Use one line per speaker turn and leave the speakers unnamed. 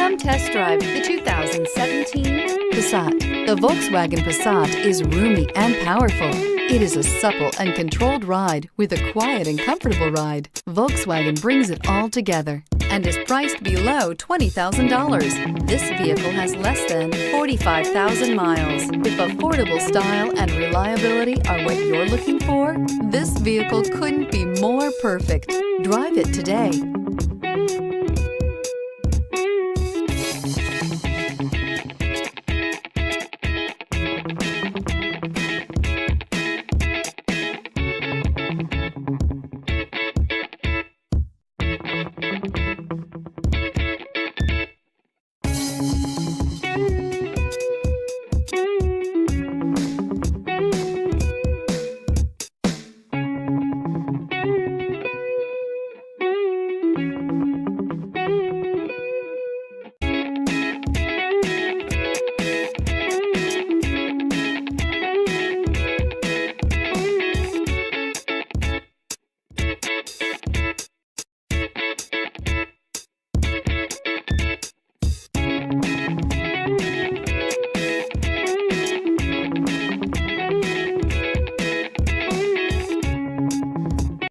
Come test drive the 2017 Passat. The Volkswagen Passat is roomy and powerful. It is a supple and controlled ride with a quiet and comfortable ride. Volkswagen brings it all together and is priced below $20,000. This vehicle has less than 45,000 miles. If affordable style and reliability are what you're looking for, this vehicle couldn't be more perfect. Drive it today.